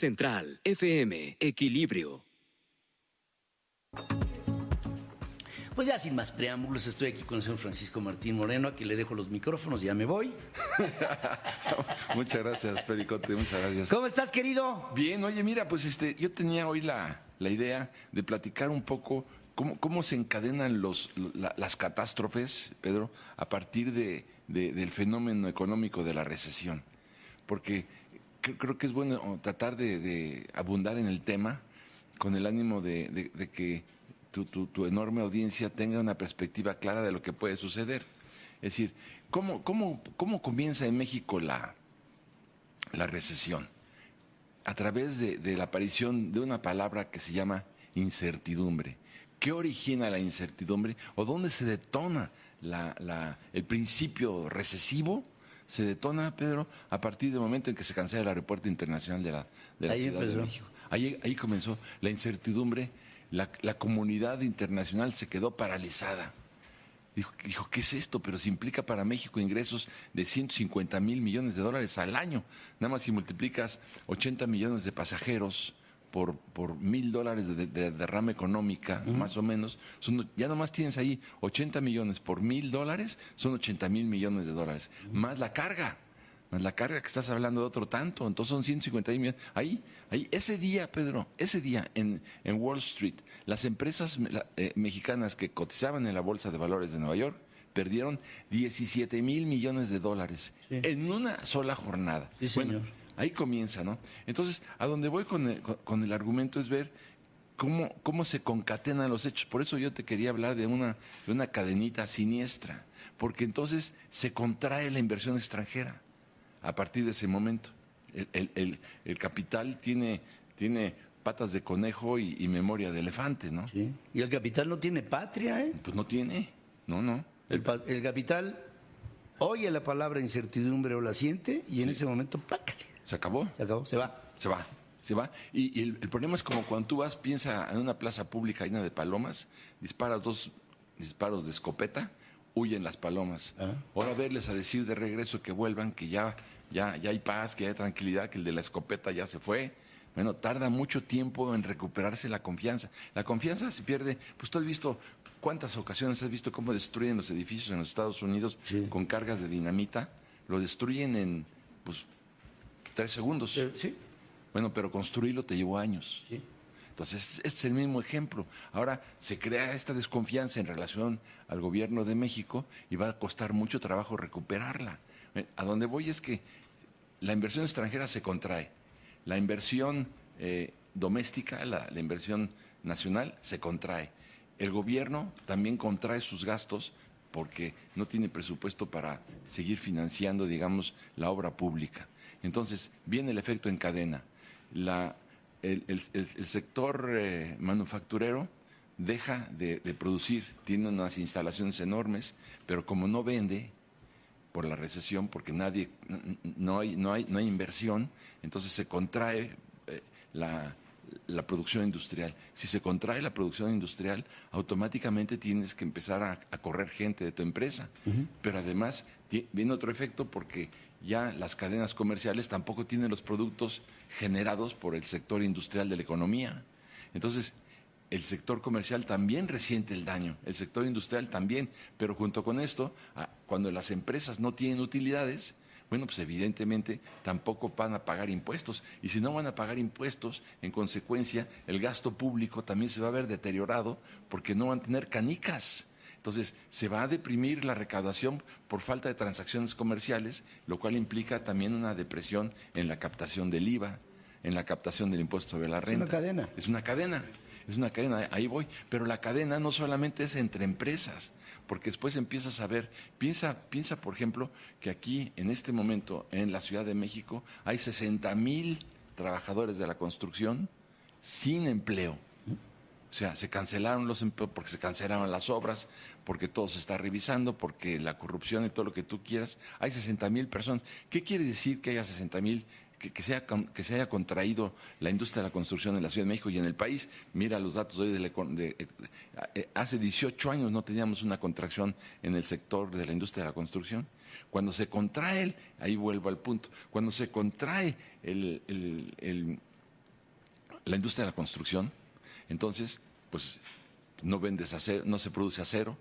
Central FM, Equilibrio. Pues ya sin más preámbulos, estoy aquí con el señor Francisco Martín Moreno, a quien le dejo los micrófonos, ya me voy. Muchas gracias, Pericote, muchas gracias. ¿Cómo estás, querido? Bien, oye, mira, pues yo tenía hoy la idea de platicar un poco cómo se encadenan las catástrofes, Pedro, a partir del fenómeno económico de la recesión. Porque creo que es bueno tratar de abundar en el tema con el ánimo de que tu enorme audiencia tenga una perspectiva clara de lo que puede suceder. Es decir, ¿cómo comienza en México la recesión? A través de la aparición de una palabra que se llama incertidumbre. ¿Qué origina la incertidumbre? ¿O dónde se detona el principio recesivo? Se detona, Pedro, a partir del momento en que se cancela el aeropuerto internacional de la Ciudad de México. Ahí comenzó la incertidumbre. La comunidad internacional se quedó paralizada. Dijo, ¿qué es esto? Pero se implica para México ingresos de 150 mil millones de dólares al año. Nada más si multiplicas 80 millones de pasajeros por $1,000 de derrama económica, más o menos, ya nomás tienes ahí 80 millones por $1,000, son 80 mil millones de dólares. Más la carga que estás hablando de otro tanto, entonces son 150 millones. Ahí, ese día, Pedro, en Wall Street, las empresas mexicanas que cotizaban en la Bolsa de Valores de Nueva York perdieron 17 mil millones de dólares en una sola jornada. Sí, señor. Bueno, ahí comienza, ¿no? Entonces, a donde voy con el argumento es ver cómo se concatenan los hechos. Por eso yo te quería hablar de una cadenita siniestra, porque entonces se contrae la inversión extranjera. A partir de ese momento, el capital tiene patas de conejo y memoria de elefante, ¿no? Sí. Y el capital no tiene patria, ¿eh? Pues no tiene, no. El capital oye la palabra incertidumbre o la siente y en ese momento, ¡pácale! ¿Se acabó? Se va. Y el problema es como cuando tú piensa en una plaza pública llena de palomas, disparas 2 disparos de escopeta, huyen las palomas. Ahora verles a decir de regreso que vuelvan, que ya hay paz, que hay tranquilidad, que el de la escopeta ya se fue. Bueno, tarda mucho tiempo en recuperarse la confianza. La confianza se pierde. Pues tú has visto, ¿cuántas ocasiones has visto cómo destruyen los edificios en los Estados Unidos con cargas de dinamita? Lo destruyen en 3 segundos. Sí. Bueno, pero construirlo te llevó años. Sí. Entonces, este es el mismo ejemplo. Ahora se crea esta desconfianza en relación al gobierno de México y va a costar mucho trabajo recuperarla. A donde voy es que la inversión extranjera se contrae. La inversión doméstica, la inversión nacional, se contrae. El gobierno también contrae sus gastos porque no tiene presupuesto para seguir financiando, digamos, la obra pública. Entonces, viene el efecto en cadena. El sector manufacturero deja de producir, tiene unas instalaciones enormes, pero como no vende por la recesión, porque no hay inversión, entonces se contrae la producción industrial. Si se contrae la producción industrial, automáticamente tienes que empezar a correr gente de tu empresa. Pero además viene otro efecto porque ya las cadenas comerciales tampoco tienen los productos generados por el sector industrial de la economía. Entonces, el sector comercial también resiente el daño, el sector industrial también, pero junto con esto, cuando las empresas no tienen utilidades, bueno, pues evidentemente tampoco van a pagar impuestos. Y si no van a pagar impuestos, en consecuencia, el gasto público también se va a ver deteriorado porque no van a tener canicas. Entonces, se va a deprimir la recaudación por falta de transacciones comerciales, lo cual implica también una depresión en la captación del IVA, en la captación del impuesto sobre la renta. Es una cadena, ahí voy. Pero la cadena no solamente es entre empresas, porque después empiezas a ver, piensa por ejemplo, que aquí, en este momento, en la Ciudad de México, hay 60,000 trabajadores de la construcción sin empleo. O sea, se cancelaron los empleos porque se cancelaron las obras, porque todo se está revisando, porque la corrupción y todo lo que tú quieras. Hay 60,000 personas. ¿Qué quiere decir que haya 60,000? Que se haya contraído la industria de la construcción en la Ciudad de México y en el país. Mira los datos de hoy. Hace 18 años no teníamos una contracción en el sector de la industria de la construcción. Cuando se contrae, ahí vuelvo al punto, cuando se contrae la industria de la construcción, entonces, pues no vendes acero, no se produce acero,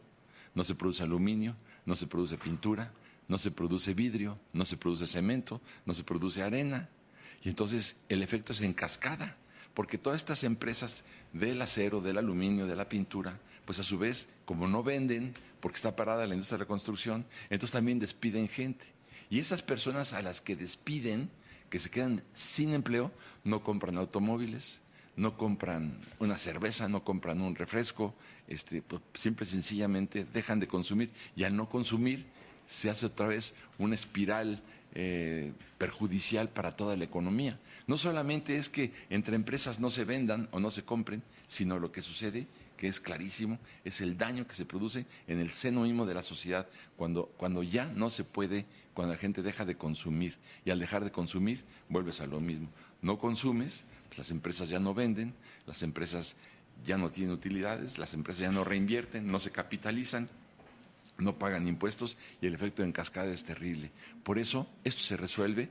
no se produce aluminio, no se produce pintura, no se produce vidrio, no se produce cemento, no se produce arena. Y entonces el efecto es en cascada, porque todas estas empresas del acero, del aluminio, de la pintura, pues a su vez, como no venden, porque está parada la industria de la construcción, entonces también despiden gente. Y esas personas a las que despiden, que se quedan sin empleo, no compran automóviles, no compran una cerveza, no compran un refresco, pues, simple y sencillamente dejan de consumir, y al no consumir se hace otra vez una espiral perjudicial para toda la economía. No solamente es que entre empresas no se vendan o no se compren, sino lo que sucede, que es clarísimo, es el daño que se produce en el seno mismo de la sociedad cuando ya no se puede, cuando la gente deja de consumir, y al dejar de consumir vuelves a lo mismo. No consumes, pues las empresas ya no venden, las empresas ya no tienen utilidades, las empresas ya no reinvierten, no se capitalizan, no pagan impuestos, y el efecto en cascada es terrible. Por eso esto se resuelve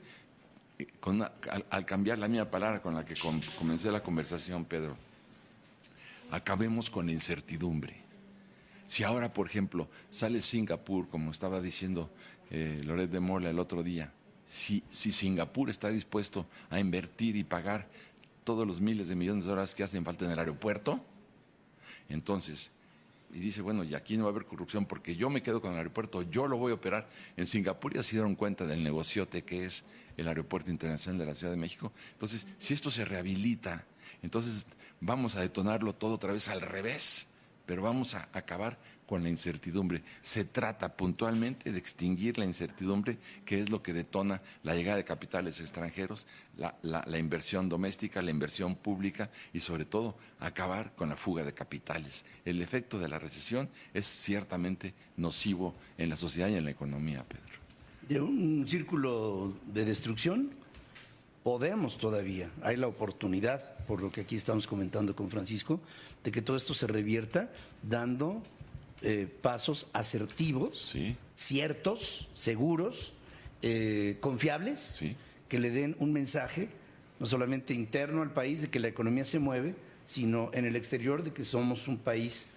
al cambiar la misma palabra con la que comencé la conversación, Pedro. Acabemos con la incertidumbre. Si ahora, por ejemplo, sale Singapur, como estaba diciendo Loret de Mola el otro día, si Singapur está dispuesto a invertir y pagar todos los miles de millones de dólares que hacen falta en el aeropuerto, entonces, y dice, bueno, y aquí no va a haber corrupción porque yo me quedo con el aeropuerto, yo lo voy a operar. En Singapur ya se dieron cuenta del negociote que es el Aeropuerto Internacional de la Ciudad de México. Entonces, si esto se rehabilita, entonces vamos a detonarlo todo otra vez al revés, pero vamos a acabar con la incertidumbre. Se trata puntualmente de extinguir la incertidumbre, que es lo que detona la llegada de capitales extranjeros, la inversión doméstica, la inversión pública y sobre todo acabar con la fuga de capitales. El efecto de la recesión es ciertamente nocivo en la sociedad y en la economía, Pedro. De un círculo de destrucción podemos todavía, hay la oportunidad, por lo que aquí estamos comentando con Francisco, de que todo esto se revierta dando pasos asertivos, sí, ciertos, seguros, confiables, sí, que le den un mensaje no solamente interno al país de que la economía se mueve, sino en el exterior de que somos un país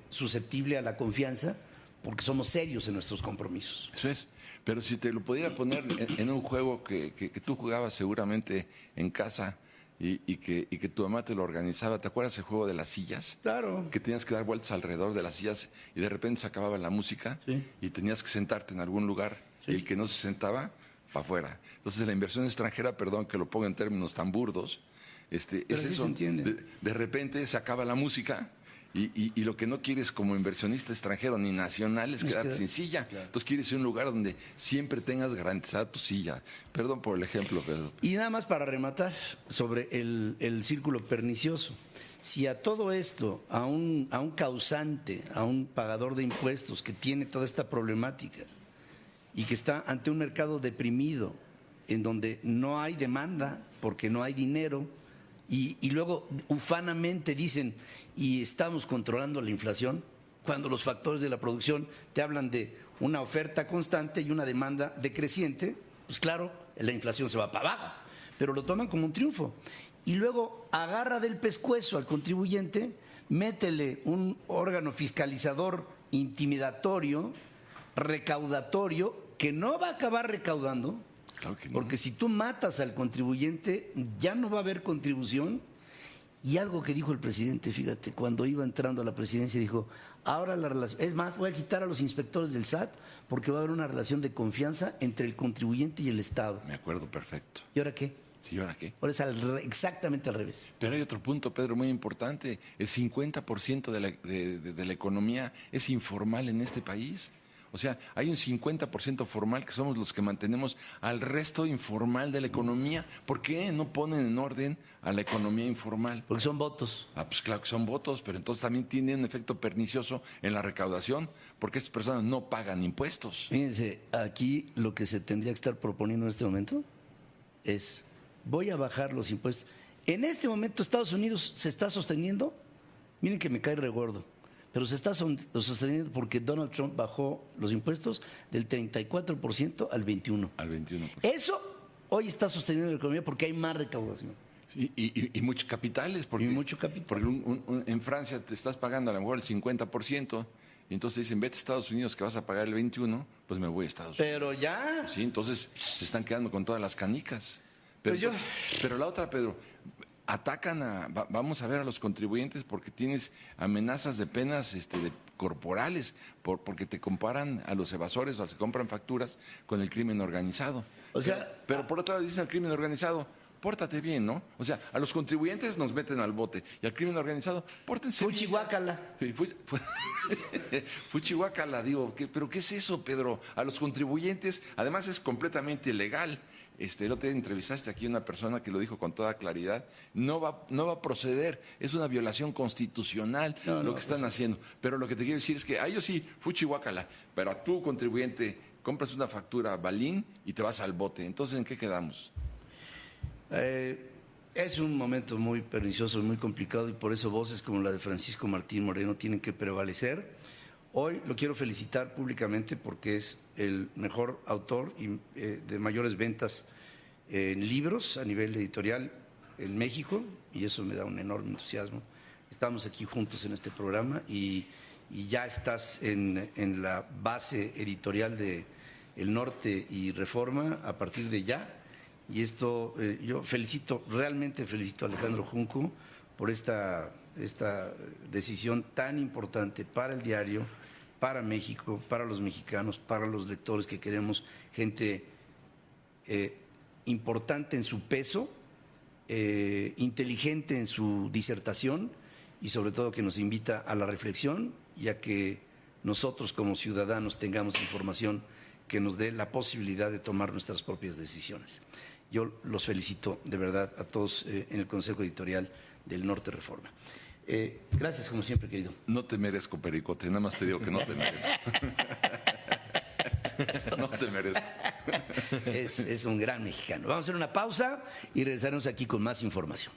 susceptible a la confianza porque somos serios en nuestros compromisos. Eso es. Pero si te lo pudiera poner en un juego que tú jugabas seguramente en casa y que tu mamá te lo organizaba, ¿te acuerdas el juego de las sillas? Claro. Que tenías que dar vueltas alrededor de las sillas y de repente se acababa la música, sí, y tenías que sentarte en algún lugar, sí, y el que no se sentaba, para afuera. Entonces la inversión extranjera, perdón que lo ponga en términos tan burdos, es eso. De repente se acaba la música. Y lo que no quieres como inversionista extranjero ni nacional es quedarte sin silla. Claro. Entonces quieres ir a un lugar donde siempre tengas garantizada tu silla. Perdón por el ejemplo, Pedro. Y nada más para rematar sobre el círculo pernicioso. Si a todo esto, a un causante, a un pagador de impuestos que tiene toda esta problemática y que está ante un mercado deprimido, en donde no hay demanda porque no hay dinero, y luego ufanamente dicen, y estamos controlando la inflación, cuando los factores de la producción te hablan de una oferta constante y una demanda decreciente, pues claro, la inflación se va para abajo, pero lo toman como un triunfo. Y luego agarra del pescuezo al contribuyente, métele un órgano fiscalizador intimidatorio, recaudatorio, que no va a acabar recaudando. Claro que no. Porque si tú matas al contribuyente, ya no va a haber contribución. Y algo que dijo el presidente, fíjate, cuando iba entrando a la presidencia, dijo, ahora la relación, es más, voy a quitar a los inspectores del SAT porque va a haber una relación de confianza entre el contribuyente y el Estado. Me acuerdo perfecto. ¿Y ahora qué? Sí, ¿y ahora qué? Ahora es exactamente al revés. Pero hay otro punto, Pedro, muy importante. El 50% de la economía es informal en este país. O sea, hay un 50% formal que somos los que mantenemos al resto informal de la economía. ¿Por qué no ponen en orden a la economía informal? Porque son votos. Ah, pues claro que son votos, pero entonces también tiene un efecto pernicioso en la recaudación, porque estas personas no pagan impuestos. Fíjense, aquí lo que se tendría que estar proponiendo en este momento es, voy a bajar los impuestos. En este momento Estados Unidos se está sosteniendo, miren que me cae regordo, pero se está sosteniendo porque Donald Trump bajó los impuestos del 34% al 21%. Al 21%. Eso hoy está sosteniendo la economía porque hay más recaudación. Y muchos capitales. Porque, Y mucho capital. Porque en Francia te estás pagando a lo mejor el 50%, y entonces dicen, vete a Estados Unidos que vas a pagar el 21%, pues me voy a Estados Unidos. Pero ya. Sí, entonces se están quedando con todas las canicas. Pero, Pues pero la otra, Pedro, vamos a ver a los contribuyentes porque tienes amenazas de penas corporales, porque te comparan a los evasores o a los que compran facturas con el crimen organizado. O sea, pero por otro lado dicen al crimen organizado, pórtate bien, ¿no? O sea, a los contribuyentes nos meten al bote y al crimen organizado, pórtense bien. Fuchihuacala. Sí, Fuchihuacala, digo, ¿pero qué es eso, Pedro? A los contribuyentes, además es completamente ilegal. El otro día entrevistaste aquí a una persona que lo dijo con toda claridad, no va a proceder, es una violación constitucional lo que están haciendo. Pero lo que te quiero decir es que a ellos sí, fuchihuacala, pero a tu contribuyente compras una factura balín y te vas al bote. Entonces, ¿en qué quedamos? Es un momento muy pernicioso y muy complicado, y por eso voces como la de Francisco Martín Moreno tienen que prevalecer. Hoy lo quiero felicitar públicamente porque es el mejor autor de mayores ventas en libros a nivel editorial en México, y eso me da un enorme entusiasmo. Estamos aquí juntos en este programa y ya estás en la base editorial de El Norte y Reforma a partir de ya. Y esto, yo realmente felicito a Alejandro Junco por esta decisión tan importante para el diario, para México, para los mexicanos, para los lectores que queremos gente importante en su peso, inteligente en su disertación y sobre todo que nos invita a la reflexión y a que nosotros como ciudadanos tengamos información que nos dé la posibilidad de tomar nuestras propias decisiones. Yo los felicito de verdad a todos en el Consejo Editorial del Norte Reforma. Gracias, como siempre, querido. No te merezco, Pericote, nada más te digo que no te merezco. No te merezco. Es un gran mexicano. Vamos a hacer una pausa y regresaremos aquí con más información.